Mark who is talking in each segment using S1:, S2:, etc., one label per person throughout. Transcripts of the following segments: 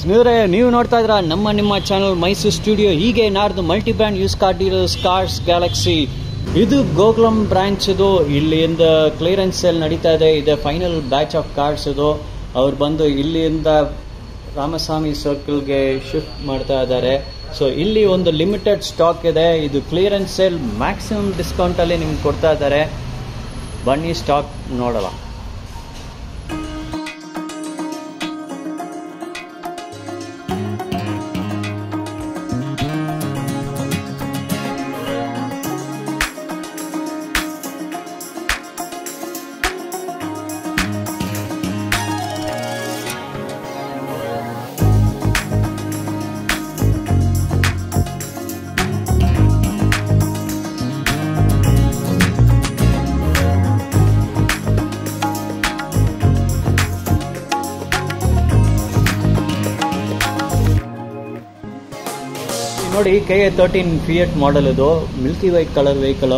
S1: ಸ್ನೇಹಿತರೆ, ನೀವು ನೋಡ್ತಾ ಇದ್ರ ನಿಮ್ಮ ಚಾನಲ್ ಮೈಸೂರು ಸ್ಟುಡಿಯೋ. ಹೀಗೆ ನಾಡ್ದು multi brand use car dealers cars Galaxy. ಇದು ಗೋಕುಲಂ ಬ್ರಾಂಚ್. ಇದು ಇಲ್ಲಿಂದ ಕ್ಲಿಯರೆನ್ಸ್ ಸೇಲ್ ನಡೀತಾ ಇದೆ. ಇದೆ ಫೈನಲ್ ಬ್ಯಾಚ್ ಆಫ್ ಕಾರ್ಸ್. ಇದು ಅವ್ರು ಬಂದು ಇಲ್ಲಿಂದ ರಾಮಸ್ವಾಮಿ ಸರ್ಕಲ್ಗೆ ಶಿಫ್ಟ್ ಮಾಡ್ತಾ ಇದ್ದಾರೆ. ಸೊ ಇಲ್ಲಿ ಒಂದು ಲಿಮಿಟೆಡ್ ಸ್ಟಾಕ್ ಇದೆ. ಇದು ಕ್ಲಿಯರೆನ್ಸ್ ಸೇಲ್ ಮ್ಯಾಕ್ಸಿಮಮ್ ಡಿಸ್ಕೌಂಟಲ್ಲಿ ನಿಮ್ಗೆ ಕೊಡ್ತಾ ಇದ್ದಾರೆ. ಬನ್ನಿ ಸ್ಟಾಕ್ ನೋಡೋಣ. ನೋಡಿ, KA13 ಫಿಯಟ್ ಮಾಡೆಲ್. ಇದು ಮಿಲ್ಕಿ ವೈಟ್ ಕಲರ್ ವೆಹಿಕಲ್.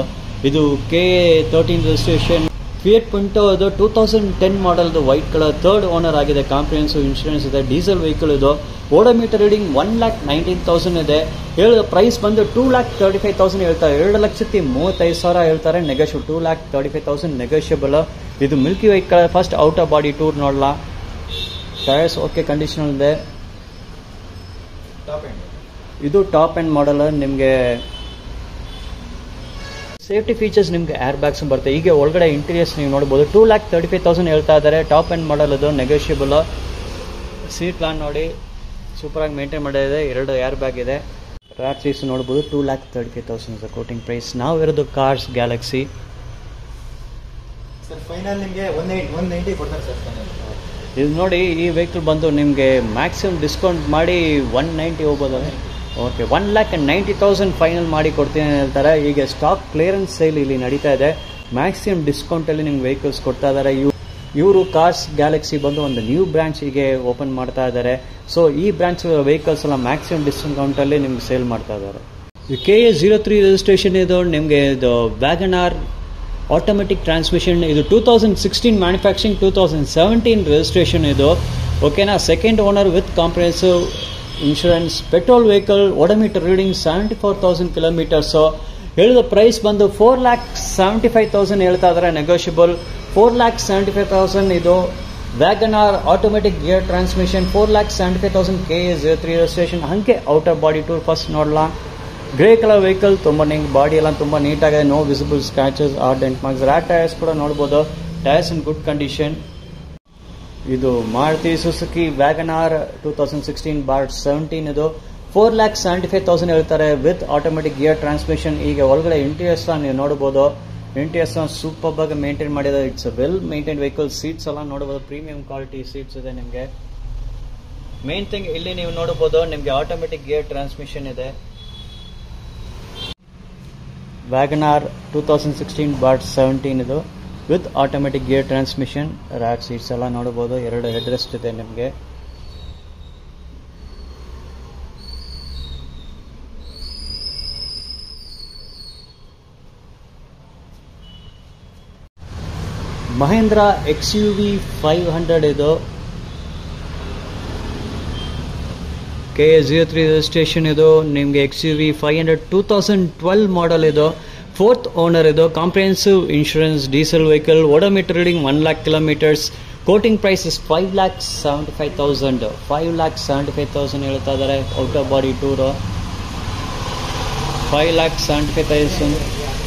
S1: ಇದು KA13 ರಿಜಿಸ್ಟ್ರೇಷನ್ ಫಿಯಟ್ ಪುಂಟೋ. ಇದು 2010 model. White colour, third owner ಆಗಿದೆ. ಕಾಂಪ್ರಿಹೆನ್ಸಿವ್ ಇನ್ಶೂರೆನ್ಸ್ ಇದೆ. Diesel vehicle. ಇದು ಓಡೋಮೀಟರ್ ರೀಡಿಂಗ್ 1,19,000 ಇದೆ. ಹೇಳಿದ ಪ್ರೈಸ್ ಬಂದು 2,35,000 ಹೇಳ್ತಾರೆ. 2,35,000 ಹೇಳ್ತಾರೆ. Negotiable 2,35,000 negotiable. ಇದು milky white colour. First out of body tour ನೋಡಲ್ಲ. ಟೈರ್ಸ್ ಓಕೆ ಕಂಡೀಷನ್ ಇದೆ. ಇದು ಟಾಪ್ ಎಂಡ್ ಮಾಡೆಲ್. ನಿಮಗೆ ಸೇಫ್ಟಿ ಫೀಚರ್ಸ್, ನಿಮಗೆ ಏರ್ ಬ್ಯಾಗ್ಸ್ ಬರುತ್ತೆ. ಈಗ ಒಳಗಡೆ ಇಂಟೀರಿಯರ್ಸ್ ನೀವು ನೋಡ್ಬೋದು. 2,35,000 ಹೇಳ್ತಾ ಇದ್ದಾರೆ. Top end model. ಇದು ನೆಗೋಷಿಯಬಲ್. ಸೀಟ್ ಪ್ಲಾನ್ ನೋಡಿ, ಸೂಪರಾಗಿ ಮೇಂಟೈನ್ ಮಾಡಿದೆ. 2 ಏರ್ ಬ್ಯಾಗ್ ಇದೆ. ರ್ಯಾಕ್ ಸೀಟ್ಸ್ ನೋಡ್ಬೋದು. 2,35,000 ಕೋಟಿಂಗ್ ಪ್ರೈಸ್. ನಾವು ಇರೋದು ಕಾರ್ಸ್ ಗ್ಯಾಲಕ್ಸಿ.
S2: ಫೈನಲ್ ನಿಮಗೆ 190 ಕೊಡ್ತಾರೆ ಸರ್.
S1: ಇದು ನೋಡಿ, ಈ ವೆಹಿಕಲ್ ಬಂದು ನಿಮಗೆ ಮ್ಯಾಕ್ಸಿಮಮ್ ಡಿಸ್ಕೌಂಟ್ ಮಾಡಿ 190 ಹೋಗ್ಬೋದು. ಓಕೆ, 1,90,000 ಫೈನಲ್ ಮಾಡಿ ಕೊಡ್ತೀನಿ ಹೇಳ್ತಾರೆ. ಈಗ ಸ್ಟಾಕ್ ಕ್ಲಿಯರೆನ್ಸ್ ಸೇಲ್ ಇಲ್ಲಿ ನಡೀತಾ ಇದೆ. ಮ್ಯಾಕ್ಸಿಮಮ್ ಡಿಸ್ಕೌಂಟಲ್ಲಿ ನಿಮ್ಗೆ ವೆಹಿಕಲ್ಸ್ ಕೊಡ್ತಾ ಇದ್ದಾರೆ. ಇವರು ಕಾರ್ಸ್ ಗ್ಯಾಲಕ್ಸಿ ಬಂದು ಒಂದು ನ್ಯೂ ಬ್ರಾಂಚ್ ಹೀಗೆ ಓಪನ್ ಮಾಡ್ತಾ ಇದ್ದಾರೆ. ಸೊ ಈ ಬ್ರಾಂಚ್ ವೆಹಿಕಲ್ಸ್ ಎಲ್ಲ ಮ್ಯಾಕ್ಸಿಮಮ್ ಡಿಸ್ಕೌಂಟಲ್ಲಿ ನಿಮ್ಗೆ ಸೇಲ್ ಮಾಡ್ತಾ ಇದ್ದಾರೆ. KA03 registration. ಇದು ನಿಮಗೆ ಇದು ವ್ಯಾಗನಾರ್ ಆಟೋಮೆಟಿಕ್ ಟ್ರಾನ್ಸ್ಮಿಷನ್. ಇದು 2016 ಮ್ಯಾನುಫ್ಯಾಕ್ಚರಿಂಗ್, 2017 ರಿಜಿಸ್ಟ್ರೇಷನ್. ಇದು ಓಕೆನಾ. Second owner with comprehensive insurance. Petrol vehicle. Odometer reading 74,000 kilometres. ಹೇಳಿದ ಪ್ರೈಸ್ ಬಂದು 4,75,000 ಹೇಳ್ತಾ ಇದ್ದಾರೆ. ನೆಗೋಷಿಯಬಲ್ 4,75,000. ಇದು WagonR automatic gear transmission. 4,75,000 KA03 registration. ಹಂಗೆ out of body tour first ನೋಡಲ್ಲ. Grey colour vehicle. ತುಂಬ ಬಾಡಿ ಎಲ್ಲ ತುಂಬ ನೀಟಾಗಿದೆ. No visible scratches or dent marks. ರ್ಯಾಟ್ ಟೈರ್ಸ್ ಕೂಡ ನೋಡ್ಬೋದು. Tyres in good condition. ಇದು ಮಾರುತಿ ಸುಜುಕಿ ವ್ಯಾಗನಾರ್ 2016/17. ಇದು 4,75,000 ಹೇಳ್ತಾರೆ ವಿತ್ ಆಟೋಮೆಟಿಕ್ ಗಿಯರ್ ಟ್ರಾನ್ಸ್ಮಿಷನ್. ಈಗ ಒಳಗಡೆ ಇಂಟೀರಿಯರ್ಸ್ ನೀವು ನೋಡಬಹುದು. ಇಂಟೀರಿಯರ್ಸ್ ಸೂಪರ್ ಆಗಿ ಮೇಂಟೈನ್ ಮಾಡಿದೆ. It's a well maintain vehicle. Seats ಎಲ್ಲ ನೋಡಬಹುದು. ಪ್ರೀಮಿಯಂ ಕ್ವಾಲಿಟಿ ಸೀಟ್ಸ್ ಇದೆ ನಿಮಗೆ. ಮೇನ್ ಥಿಂಗ್ ಇಲ್ಲಿ ನೀವು ನೋಡಬಹುದು, ನಿಮಗೆ ಆಟೋಮೆಟಿಕ್ ಗಿಯರ್ ಟ್ರಾನ್ಸ್ಮಿಷನ್ ಇದೆ. ವ್ಯಾಗನಾರ್ 2016/17 ಇದು with automatic gear transmission. Rack seats ಎಲ್ಲ ನೋಡಬಹುದು. 2 ಹೆಡ್ ರೆಸ್ಟ್ ಇದೆ ನಿಮಗೆ. ಮಹೇಂದ್ರ XUV 500. ಇದು KA03 ರಿಜಿಸ್ಟ್ರೇಷನ್. ಇದು ನಿಮಗೆ XUV 500 2012 ಮಾಡೆಲ್. ಇದು 4th ಓನರ್. ಇದು comprehensive insurance. Diesel vehicle. Odometer reading 1,00,000 kilometres. Quoting price is 5,75,000. 5,75,000 ಹೇಳ್ತಾ ಇದ್ದಾರೆ. Out of body tour 5,75,000.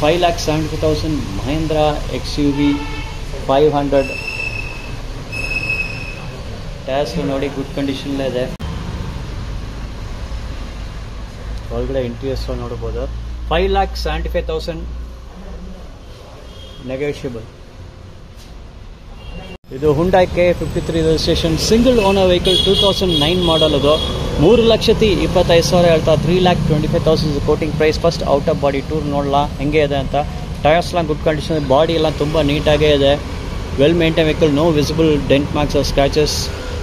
S1: 5,75,000 Mahindra XUV 500. Tyres ನೋಡಿ ಗುಡ್ ಕಂಡೀಷನ್ ಇದೆ. ಒಳಗಡೆ ಇಂಟೀರಿಯರ್ಸ್ ನೋಡಬಹುದು. 5,75,000 ನೆಗೋಷಿಯಬಲ್. ಇದು Hyundai K53 registration. Single owner vehicle. 2009 model. ಅದು 3,25,000 ಹೇಳ್ತಾ. 3,25,000 quoting price. First out of body tour ನೋಡಲ್ಲ ಹೆಂಗೆ ಇದೆ ಅಂತ. ಟೈರ್ಸ್ ಎಲ್ಲ ಗುಡ್ ಕಂಡೀಷನ್. ಬಾಡಿ ಎಲ್ಲ ತುಂಬ ನೀಟಾಗೇ ಇದೆ. Well maintain vehicle. No visible dent marks or scratches.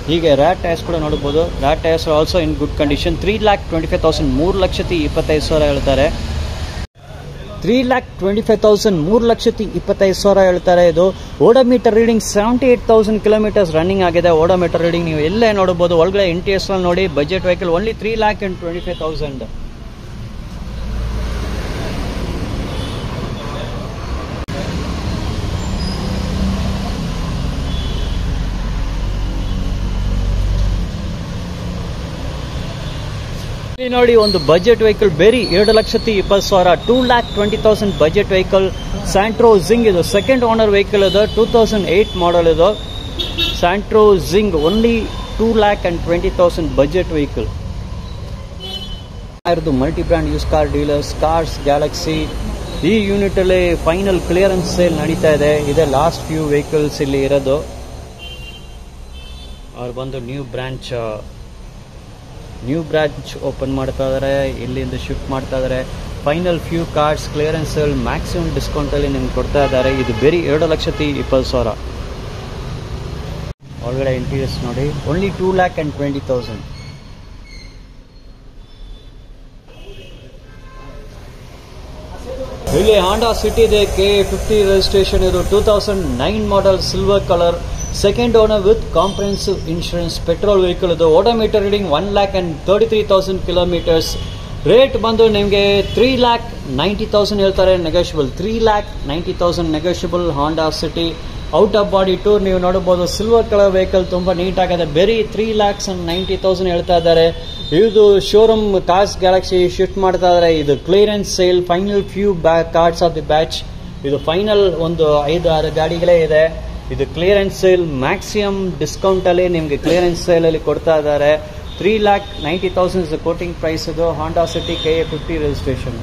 S1: ಹೀಗೆ ರ್ಯಾಟ್ ಟೈರ್ಸ್ ಕೂಡ ನೋಡಬಹುದು. Right tyres also in good condition. 3,25,000 3,25,000 ಹೇಳ್ತಾರೆ. 3,25,000 3,25,000 ಹೇಳ್ತಾರೆ. ಇದು ಓಡೋಮೀಟರ್ ರೀಡಿಂಗ್ 78,000 ಕಿಲೋಮೀಟರ್ಸ್ ರನ್ನಿಂಗ್ ಆಗಿದೆ. ಓಡೋಮೀಟರ್ ರೀಡಿಂಗ್ ನೀವು ಎಲ್ಲೇ ನೋಡಬಹುದು. ಒಳಗಡೆ NTS ನೋಡಿ. Budget vehicle only 3,25,000. ಇಲ್ಲಿ ನೋಡಿ ಒಂದು ಬಜೆಟ್ ವೆಹಿಕಲ್ ಬೇರೆ 2,20,000 2,20,000 ಬಜೆಟ್ ವೆಹಿಕಲ್ ಸ್ಯಾಂಟ್ರೋ ಜಿಂಗ್. ಇದು ಸೆಕೆಂಡ್ ಓನರ್ ವೆಹಿಕಲ್ ಇದು. 2008 ಮಾಡಲ್ ಇದು Santro Xing. Only 2,20,000 budget vehicle. Multi brand use car dealers cars Galaxy ಈ ಯೂನಿಟ್ ಅಲ್ಲಿ ಫೈನಲ್ ಕ್ಲಿಯರೆನ್ಸ್ ಸೇಲ್ ನಡೀತಾ ಇದೆ. ಇದೇ ಲಾಸ್ಟ್ ಫ್ಯೂ ವೆಹಿಕಲ್ಸ್ ಇಲ್ಲಿ ಇರೋದು. ಅವ್ರು ಬಂದು ನ್ಯೂ ಬ್ರಾಂಚ್ ಓಪನ್ ಮಾಡ್ತಾ ಇದಾರೆ. ಇಲ್ಲಿಂದ ಶಿಫ್ಟ್ ಮಾಡ್ತಾ ಇದಾರೆ. Final few cars clearance sale maximum discount ಅಲ್ಲಿ ನಿಮ್ಗೆ ಕೊಡ್ತಾ ಇದ್ದಾರೆ. ಇದು ಬೇರೆ 2,20,000. ಒಳಗಡೆ ಇಂಟೀರಿಯರ್ಸ್ ನೋಡಿ. ಓನ್ಲಿ 2,20,000. ಇಲ್ಲಿ ಹಾಂಡಾ ಸಿಟಿ ಇದೆ. K50 registration. ಇದು 2009 model silver colour second owner with comprehensive insurance petrol vehicle. ಇದು ಓಡೋಮೀಟರ್ ರೀಡಿಂಗ್ 1,33,000 ಕಿಲೋಮೀಟರ್ಸ್. ರೇಟ್ ಬಂದು ನಿಮಗೆ 3,90,000 ಹೇಳ್ತಾರೆ. Negotiable 3,90,000 negotiable. Honda City out of body tour ನೀವು ನೋಡಬಹುದು. ಸಿಲ್ವರ್ ಕಲರ್ ವೆಹಿಕಲ್ ತುಂಬಾ ನೀಟ್ ಆಗಿದೆ. ಬೇರೆ 3,90,000 ಹೇಳ್ತಾ ಇದ್ದಾರೆ. ಇದು ಶೋರೂಮ್ ಕಾರ್ಸ್ ಗ್ಯಾಲಕ್ಸಿ ಶಿಫ್ಟ್ ಮಾಡ್ತಾ ಇದ್ದಾರೆ. ಇದು clearance sale final few cards of the batch. ಇದು ಫೈನಲ್ ಒಂದು 5-6 ಗಾಡಿಗಳೇ ಇದೆ. ಇದು ಕ್ಲಿಯರೆನ್ಸ್ ಸೇಲ್ ಮ್ಯಾಕ್ಸಿಮಮ್ ಡಿಸ್ಕೌಂಟ್ ಅಲ್ಲಿ ನಿಮಗೆ ಕ್ಲಿಯರೆನ್ಸ್ ಸೇಲ್ ಅಲ್ಲಿ ಕೊಡ್ತಾ ಇದ್ದಾರೆ. 3,90,000 ಕೋಟಿಂಗ್ ಪ್ರೈಸ್. ಇದು ಹಾಂಡಾ ಸಿಟಿ K50 ರಿಜಿಸ್ಟ್ರೇಷನ್.